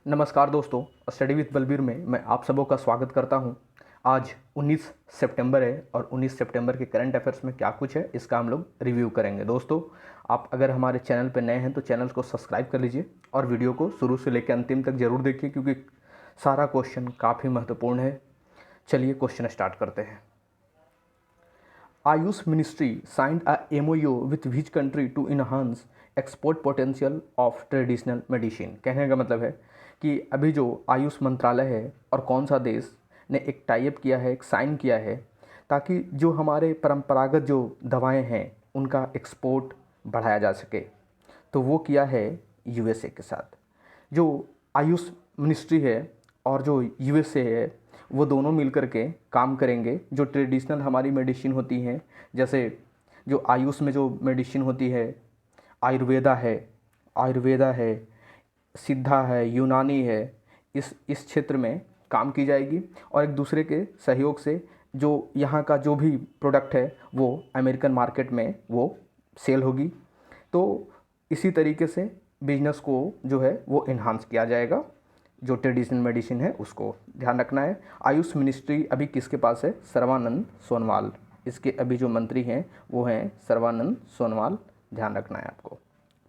नमस्कार दोस्तों, study with Balbir में मैं आप सबों का स्वागत करता हूं। आज 19 सितंबर है और 19 सितंबर के करंट अफेयर्स में क्या कुछ है इसका हम लोग रिव्यू करेंगे। दोस्तों, आप अगर हमारे चैनल पर नए हैं तो चैनल को सब्सक्राइब कर लीजिए और वीडियो को शुरू से लेकर अंतिम तक ज़रूर देखिए क्योंकि सारा क्वेश्चन काफ़ी महत्वपूर्ण है। चलिए क्वेश्चन स्टार्ट करते हैं। Ayush ministry signed a MOU with which country to enhance export potential of traditional medicine. कहने का मतलब है कि अभी जो आयुष मंत्रालय है और कौन सा देश ने एक टाइप किया है, एक साइन किया है ताकि जो हमारे परंपरागत जो दवाएं हैं उनका एक्सपोर्ट बढ़ाया जा सके। तो वो किया है USA के साथ। जो आयुष मिनिस्ट्री है और जो USA है वो दोनों मिलकर के काम करेंगे। जो ट्रेडिशनल हमारी मेडिसिन होती हैं, जैसे जो आयुष में जो मेडिसिन होती है, आयुर्वेदा है, सिद्धा है, यूनानी है, इस क्षेत्र में काम की जाएगी और एक दूसरे के सहयोग से जो यहाँ का जो भी प्रोडक्ट है वो अमेरिकन मार्केट में वो सेल होगी। तो इसी तरीके से बिजनेस को जो है वो इन्हांस किया जाएगा। जो ट्रेडिशनल मेडिसिन है उसको ध्यान रखना है। आयुष मिनिस्ट्री अभी किसके पास है? सर्बानंद सोनोवाल। इसके अभी जो मंत्री हैं वो हैं सर्बानंद सोनोवाल, ध्यान रखना है आपको।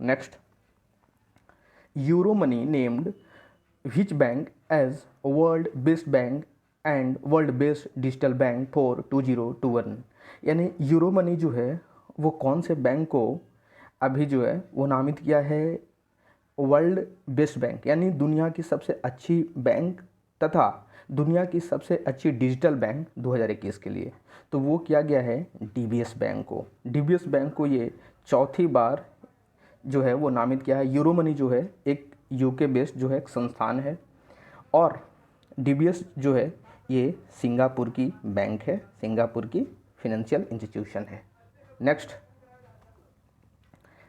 Next, Euro money named which bank as world best bank and world best digital bank for 2021। यानी यूरो मनी जो है वो कौन से बैंक को अभी जो है वो नामित किया है वर्ल्ड बेस्ट बैंक, यानी दुनिया की सबसे अच्छी बैंक तथा दुनिया की सबसे अच्छी डिजिटल बैंक 2021 के लिए। तो वो किया गया है DBS बैंक को। DBS बैंक को ये चौथी बार जो है वो नामित किया है। यूरो मनी जो है एक UK बेस्ड जो है एक संस्थान है और DBS जो है ये सिंगापुर की बैंक है, सिंगापुर की फिनेंशियल इंस्टीट्यूशन है। Next,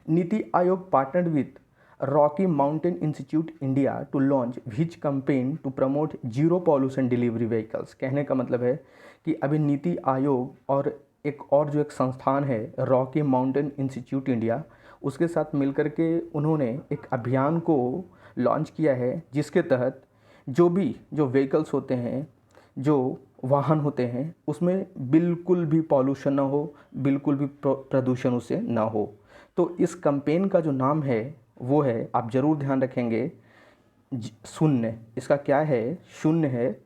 Niti Aayog partnered with Rocky Mountain Institute India to launch which campaign to promote zero pollution delivery vehicles. कहने का मतलब है कि अभी नीति आयोग और जो एक संस्थान है रॉकी माउंटेन इंस्टीट्यूट इंडिया, उसके साथ मिलकर के उन्होंने एक अभियान को लॉन्च किया है जिसके तहत जो व्हीकल्स होते हैं, जो वाहन होते हैं, उसमें बिल्कुल भी पॉल्यूशन ना हो, बिल्कुल भी प्रदूषण उससे ना हो। तो इस कैंपेन का जो नाम है वो है, आप ज़रूर ध्यान रखेंगे, शून्य। इसका क्या है? शून्य है।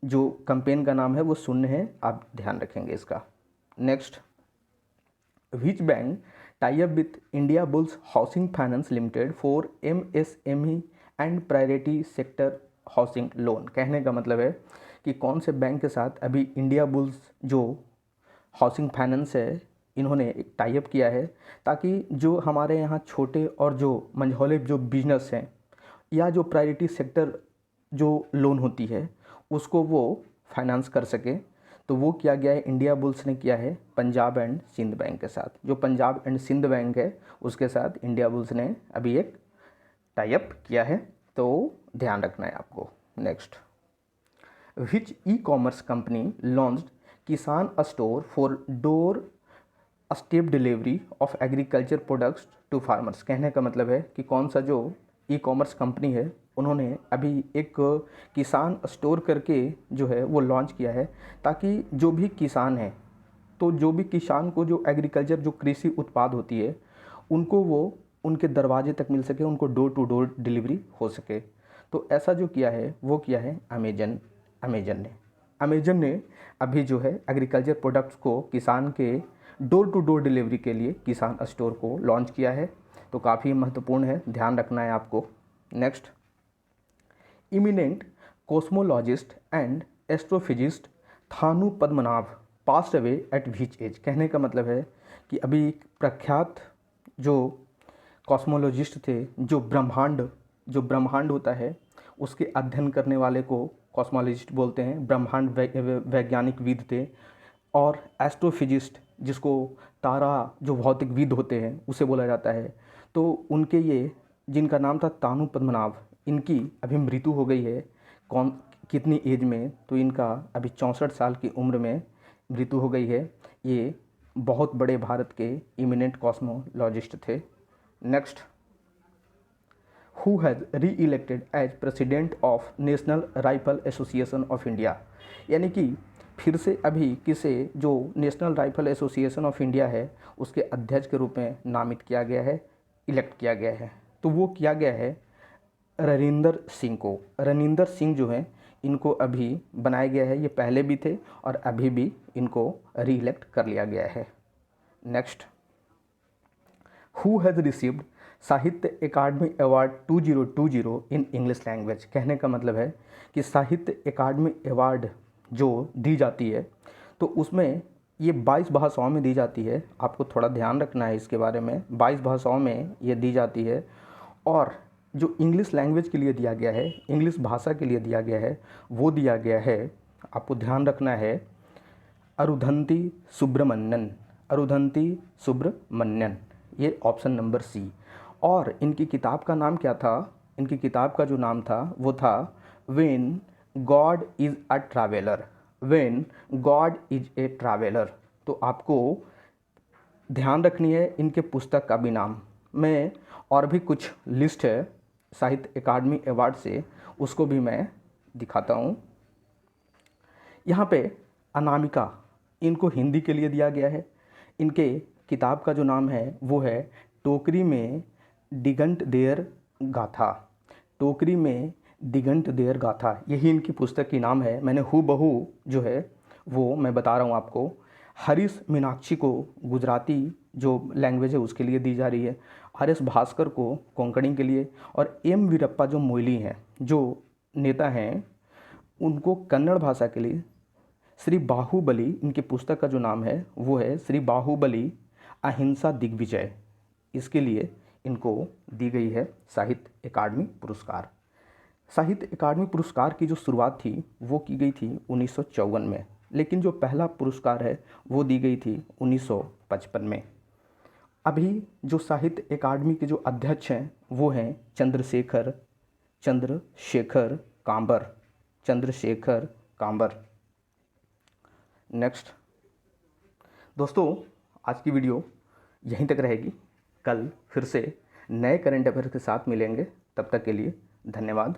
जो कैंपेन का नाम है वो शून्य है, आप ध्यान रखेंगे इसका। Next, which bank tie up with India bulls housing finance limited for MSME and priority sector housing loan. कहने का मतलब है कि कौन से बैंक के साथ अभी इंडिया बुल्स जो हाउसिंग फाइनेंस है इन्होंने एक टाई अप किया है ताकि जो हमारे यहाँ छोटे और जो मंझौले जो बिजनेस हैं या जो प्रायोरिटी सेक्टर जो लोन होती है उसको वो फाइनेंस कर सके। तो वो किया गया है, इंडिया बुल्स ने किया है पंजाब एंड सिंध बैंक के साथ। जो पंजाब एंड सिंध बैंक है उसके साथ इंडिया बुल्स ने अभी एक टाई अप किया है, तो ध्यान रखना है आपको। Next, which e-commerce company launched Kisan store for doorstep delivery of agriculture products to farmers. कहने का मतलब है कि कौन सा जो ई-कॉमर्स कंपनी है उन्होंने अभी एक किसान स्टोर करके जो है वो लॉन्च किया है ताकि जो भी किसान है, तो जो भी किसान को जो एग्रीकल्चर जो कृषि उत्पाद होती है उनको वो उनके दरवाजे तक मिल सके, उनको डोर टू डोर डिलीवरी हो सके। तो ऐसा जो किया है वो किया है अमेजन ने अभी जो है एग्रीकल्चर प्रोडक्ट्स को किसान के डोर टू डोर डिलीवरी के लिए किसान स्टोर को लॉन्च किया है। तो काफ़ी महत्वपूर्ण है, ध्यान रखना है आपको। Next, eminent cosmologist and astrophysicist Thanu Padmanabhan passed away at which age. कहने का मतलब है कि अभी प्रख्यात जो कॉस्मोलॉजिस्ट थे, जो ब्रह्मांड होता है उसके अध्ययन करने वाले को कॉस्मोलॉजिस्ट बोलते हैं, ब्रह्मांड वैज्ञानिक विद थे। और एस्ट्रोफिजिस्ट जिसको तारा जो भौतिकविद होते हैं उसे बोला जाता है। तो उनके ये जिनका नाम था तानु पद्मनाभ, इनकी अभी मृत्यु हो गई है। कौन कितनी एज में? तो इनका अभी 64 साल की उम्र में मृत्यु हो गई है। ये बहुत बड़े भारत के इमिनेंट कॉस्मोलॉजिस्ट थे। Next, who has re-elected as president of National Rifle Association of India, यानी कि फिर से अभी किसे जो National Rifle Association of India है उसके अध्यक्ष के रूप में नामित किया गया है, इलेक्ट किया गया है। तो वो किया गया है रणिंदर सिंह को। रणिंदर सिंह जो हैं इनको अभी बनाया गया है, ये पहले भी थे और अभी भी इनको री इलेक्ट कर लिया गया है। नेक्स्ट, हु हैज़ रिसीव्ड साहित्य अकादमी अवार्ड 2020 इन इंग्लिश लैंग्वेज। कहने का मतलब है कि साहित्य अकादमी अवार्ड जो दी जाती है तो उसमें ये 22 भाषाओं में दी जाती है। आपको थोड़ा ध्यान रखना है इसके बारे में, 22 भाषाओं में ये दी जाती है। और जो इंग्लिश लैंग्वेज के लिए दिया गया है, इंग्लिश भाषा के लिए दिया गया है, वो दिया गया है, आपको ध्यान रखना है, अरुंधति सुब्रमण्यन। अरुंधति सुब्रमण्यन, ये ऑप्शन नंबर सी। और इनकी किताब का नाम क्या था? इनकी किताब का जो नाम था वो था when God is a traveller. When God is a traveller. तो आपको ध्यान रखनी है इनके पुस्तक का भी नाम। मैं और भी कुछ लिस्ट है साहित्य अकादमी अवार्ड से, उसको भी मैं दिखाता हूँ। यहाँ पे अनामिका, इनको हिंदी के लिए दिया गया है। इनके किताब का जो नाम है वो है टोकरी में दिगंत देर गाथा। टोकरी में दिगंत देर गाथा, यही इनकी पुस्तक की नाम है। मैंने हूबहू जो है वो मैं बता रहा हूँ आपको। हरीश मीनाक्षी को गुजराती जो लैंग्वेज है उसके लिए दी जा रही है, आर.एस. भास्कर को कोंकणी के लिए, और एम वीरप्पा जो मोइली हैं, जो नेता हैं, उनको कन्नड़ भाषा के लिए। श्री बाहुबली, इनकी पुस्तक का जो नाम है वो है श्री बाहुबली अहिंसा दिग्विजय, इसके लिए इनको दी गई है साहित्य अकादमी पुरस्कार। साहित्य अकादमी पुरस्कार की जो शुरुआत थी वो की गई थी 1954 में, लेकिन जो पहला पुरस्कार है वो दी गई थी 1955 में। अभी जो साहित्य अकादमी के जो अध्यक्ष हैं वो हैं चंद्रशेखर कांबर। चंद्रशेखर कांबर। नेक्स्ट दोस्तों, आज की वीडियो यहीं तक रहेगी। कल फिर से नए करंट अफेयर के साथ मिलेंगे। तब तक के लिए धन्यवाद।